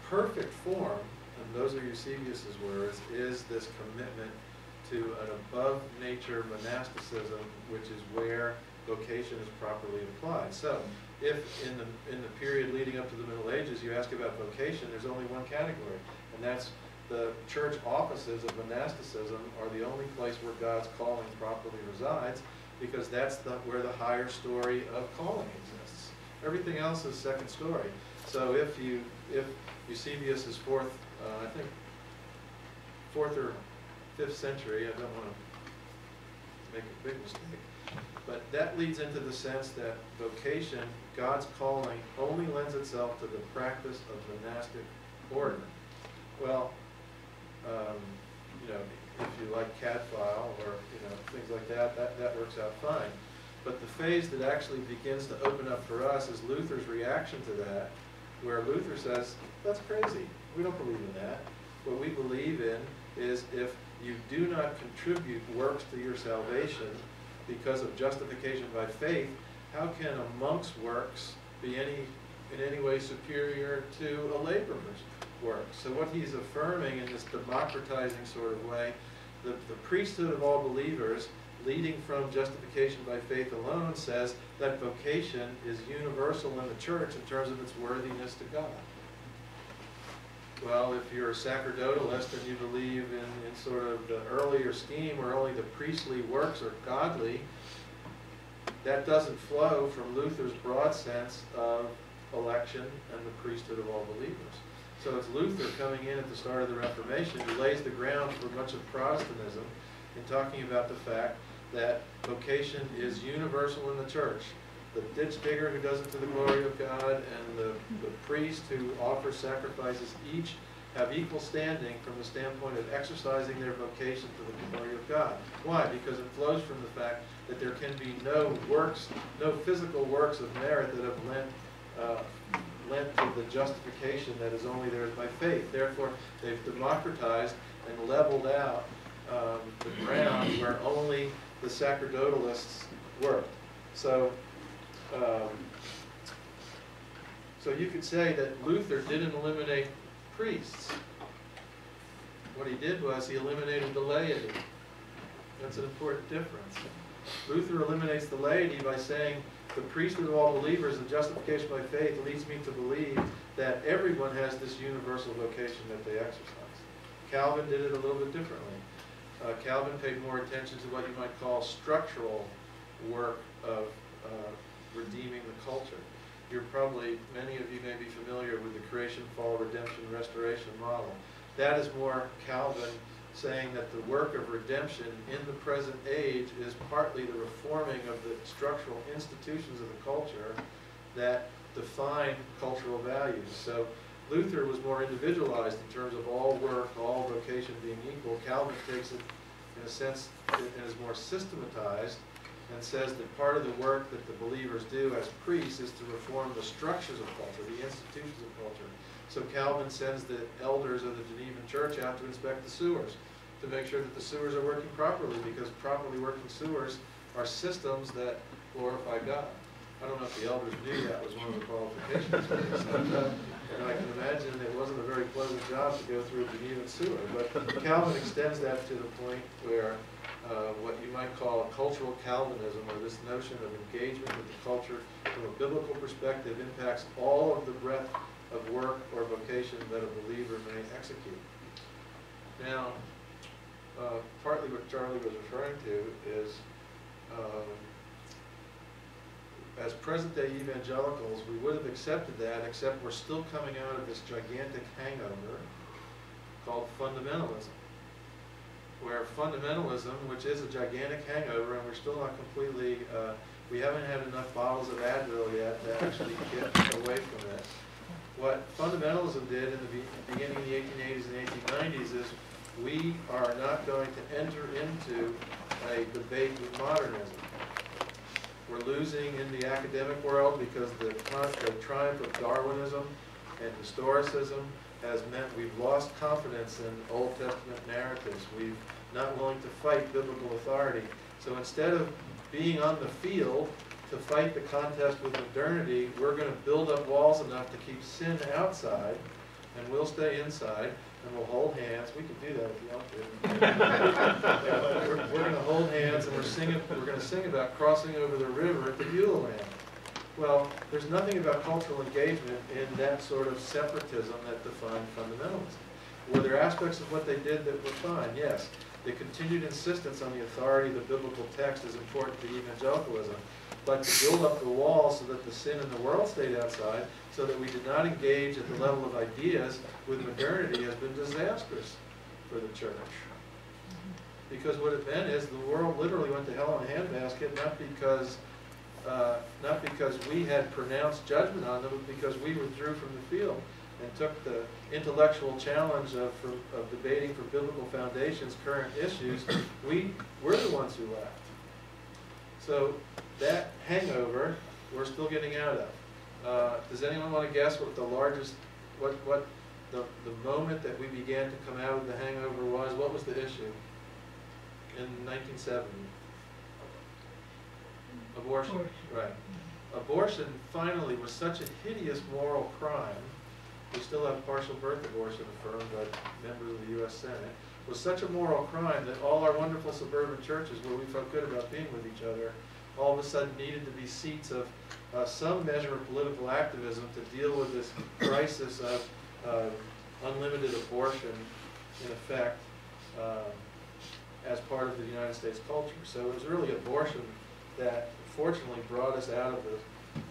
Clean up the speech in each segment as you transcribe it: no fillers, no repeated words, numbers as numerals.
perfect form, and those are Eusebius's words, is this commitment to an above-nature monasticism, which is where vocation is properly applied. So, if in the period leading up to the Middle Ages you ask about vocation, there's only one category, and that's the church offices of monasticism are the only place where God's calling properly resides, because that's where the higher story of calling exists. Everything else is second story. So if Eusebius is I think 4th or 5th century, I don't want to make a big mistake, but that leads into the sense that vocation, God's calling, only lends itself to the practice of monastic order. Well, if you like Cadfile or things like that, that works out fine. But the phase that actually begins to open up for us is Luther's reaction to that, where Luther says, that's crazy. We don't believe in that. What we believe in is if you do not contribute works to your salvation because of justification by faith, how can a monk's works be in any way superior to a laborer's work? So what he's affirming in this democratizing sort of way, the priesthood of all believers, leading from justification by faith alone, says that vocation is universal in the church in terms of its worthiness to God. Well, if you're a sacerdotalist and you believe in sort of the earlier scheme where only the priestly works are godly, that doesn't flow from Luther's broad sense of election and the priesthood of all believers. So it's Luther coming in at the start of the Reformation who lays the ground for much of Protestantism in talking about the fact that vocation is universal in the church. The ditch digger who does it to the glory of God and the priest who offers sacrifices each have equal standing from the standpoint of exercising their vocation to the glory of God. Why? Because it flows from the fact that there can be no works, no physical works of merit that have lent to the justification that is only theirs by faith. Therefore, they've democratized and leveled out the ground where only the sacerdotalists worked. So you could say that Luther didn't eliminate priests. What he did was he eliminated the laity. That's an important difference. Luther eliminates the laity by saying the priesthood of all believers and justification by faith leads me to believe that everyone has this universal vocation that they exercise. Calvin did it a little bit differently. Calvin paid more attention to what you might call structural work of redeeming the culture. Many of you may be familiar with the creation, fall, redemption, restoration model. That is more Calvin saying that the work of redemption in the present age is partly the reforming of the structural institutions of the culture that define cultural values. So Luther was more individualized in terms of all work, all vocation being equal. Calvin takes it in a sense and is more systematized and says that part of the work that the believers do as priests is to reform the structures of culture, the institutions of culture. So Calvin sends the elders of the Genevan church out to inspect the sewers to make sure that the sewers are working properly, because properly working sewers are systems that glorify God. I don't know if the elders knew that was one of the qualifications. And I can imagine it wasn't a very pleasant job to go through a Genevan sewer. But Calvin extends that to the point where what you might call a cultural Calvinism, or this notion of engagement with the culture from a biblical perspective, impacts all of the breadth of work or vocation that a believer may execute. Now, partly what Charlie was referring to is as present-day evangelicals, we would have accepted that, except we're still coming out of this gigantic hangover called fundamentalism, where fundamentalism, which is a gigantic hangover, and we're still not completely, we haven't had enough bottles of Advil yet to actually get away from this. What fundamentalism did in the beginning of the 1880s and 1890s is we are not going to enter into a debate with modernism. We're losing in the academic world because the triumph of Darwinism and historicism has meant we've lost confidence in Old Testament narratives. We're not willing to fight biblical authority. So instead of being on the field to fight the contest with modernity, we're going to build up walls enough to keep sin outside and we'll stay inside, and we'll hold hands. We can do that if you want to. We're going to hold hands, and we're going to sing about crossing over the river at the Beulah Land. Well, there's nothing about cultural engagement in that sort of separatism that defined fundamentalism. Were there aspects of what they did that were fine? Yes. The continued insistence on the authority of the biblical text is important to evangelicalism, but to build up the wall so that the sin in the world stayed outside, so that we did not engage at the level of ideas with modernity, has been disastrous for the church. Because what it meant is the world literally went to hell in a handbasket, not because we had pronounced judgment on them, but because we withdrew from the field and took the intellectual challenge of debating for biblical foundations current issues. We're the ones who left. So that hangover, we're still getting out of. Does anyone want to guess what the largest, what the moment that we began to come out of the hangover was? What was the issue in 1970? Abortion. Right. Abortion finally was such a hideous moral crime. We still have partial birth abortion affirmed by members of the U.S. Senate. Was such a moral crime that all our wonderful suburban churches, where we felt good about being with each other, all of a sudden needed to be seats of some measure of political activism to deal with this crisis of unlimited abortion, in effect, as part of the United States culture. So it was really abortion that fortunately brought us out of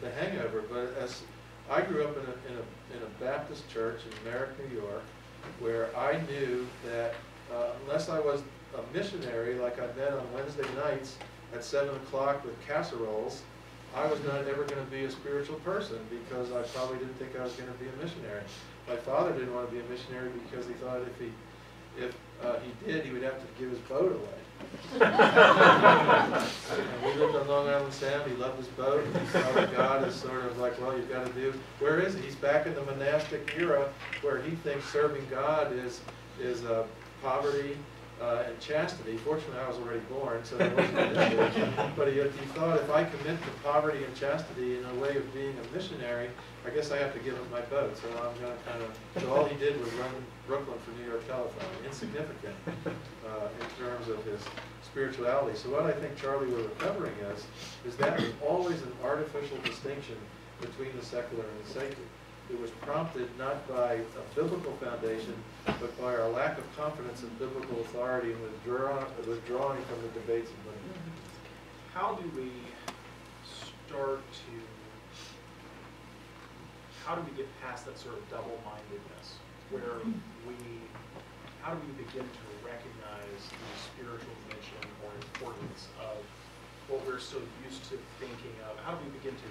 the hangover. But as I grew up in a Baptist church in Merrick, New York, where I knew that unless I was a missionary, like I met on Wednesday nights at 7 o'clock with casseroles, I was not ever going to be a spiritual person, because I probably didn't think I was going to be a missionary. My father didn't want to be a missionary because he thought if he did, he would have to give his boat away. And we lived on Long Island Sound. He loved his boat. He saw that God is sort of like, well, you've got to do. Where is he? He's back in the monastic era, where he thinks serving God is poverty and chastity. Fortunately, I was already born, so there wasn't an issue. But he thought, if I commit to poverty and chastity in a way of being a missionary, I guess I have to give up my boat. So I'm going to kind of. So all he did was run Brooklyn for New York Telephone. Insignificant in terms of his spirituality. So what I think, Charlie, we're recovering is that was always an artificial distinction between the secular and the sacred. It was prompted not by a biblical foundation, but by our lack of confidence in biblical authority and withdrawing from the debates of women. How do we get past that sort of double-mindedness, where how do we begin to recognize the spiritual dimension or importance of what we're so used to thinking of? How do we begin to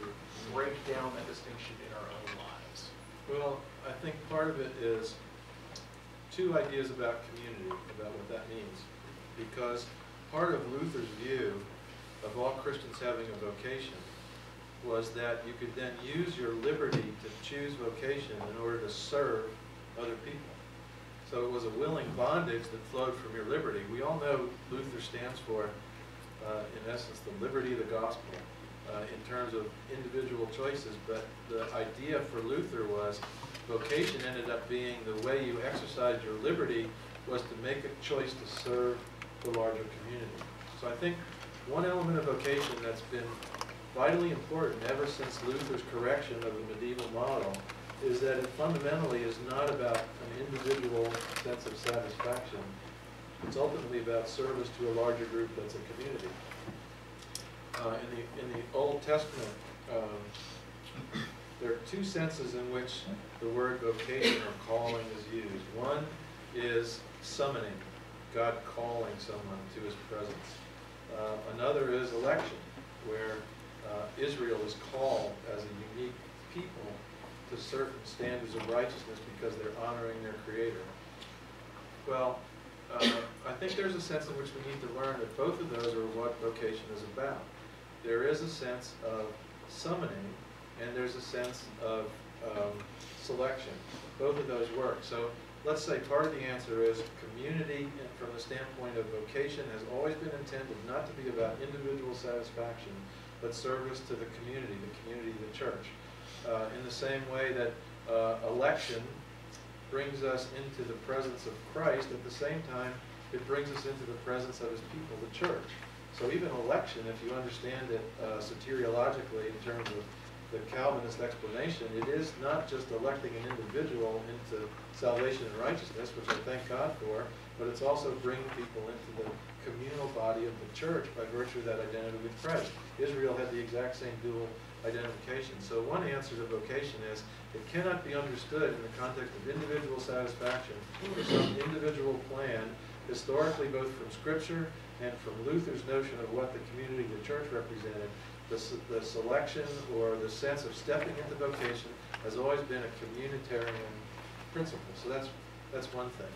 break down that distinction in our own lives? Well, I think part of it is two ideas about community, about what that means. Because part of Luther's view of all Christians having a vocation was that you could then use your liberty to choose vocation in order to serve other people. So it was a willing bondage that flowed from your liberty. We all know Luther stands for, in essence, the liberty of the gospel in terms of individual choices. But the idea for Luther was vocation ended up being the way you exercised your liberty was to make a choice to serve the larger community. So I think one element of vocation that's been vitally important ever since Luther's correction of the medieval model is that it fundamentally is not about an individual sense of satisfaction. It's ultimately about service to a larger group that's a community. In the Old Testament, there are two senses in which the word vocation or calling is used. One is summoning, God calling someone to his presence. Another is election, where Israel is called as a unique people to certain standards of righteousness because they're honoring their Creator. Well, I think there's a sense in which we need to learn that both of those are what vocation is about. There is a sense of summoning, and there's a sense of selection. Both of those work. So let's say part of the answer is community, from the standpoint of vocation, has always been intended not to be about individual satisfaction, but service to the community of the church. In the same way that election, brings us into the presence of Christ. At the same time, it brings us into the presence of his people, the church. So even election, if you understand it soteriologically in terms of the Calvinist explanation, it is not just electing an individual into salvation and righteousness, which I thank God for, but it's also bringing people into the communal body of the church by virtue of that identity with Christ. Israel had the exact same dual identification. So one answer to vocation is it cannot be understood in the context of individual satisfaction or some individual plan, historically both from Scripture and from Luther's notion of what the community of the church represented. The selection or the sense of stepping into vocation has always been a communitarian principle. So that's one thing.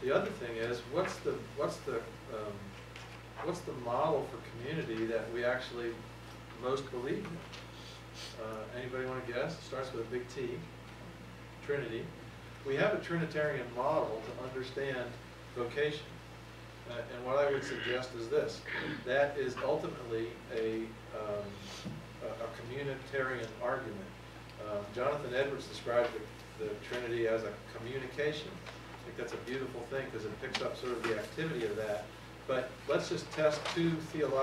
The other thing is, what's the model for community that we actually most believe in? Anybody want to guess? It starts with a big T. Trinity. We have a Trinitarian model to understand vocation. And what I would suggest is this: that is ultimately a communitarian argument. Jonathan Edwards described the Trinity as a communication. I think that's a beautiful thing because it picks up sort of the activity of that. But let's just test two theological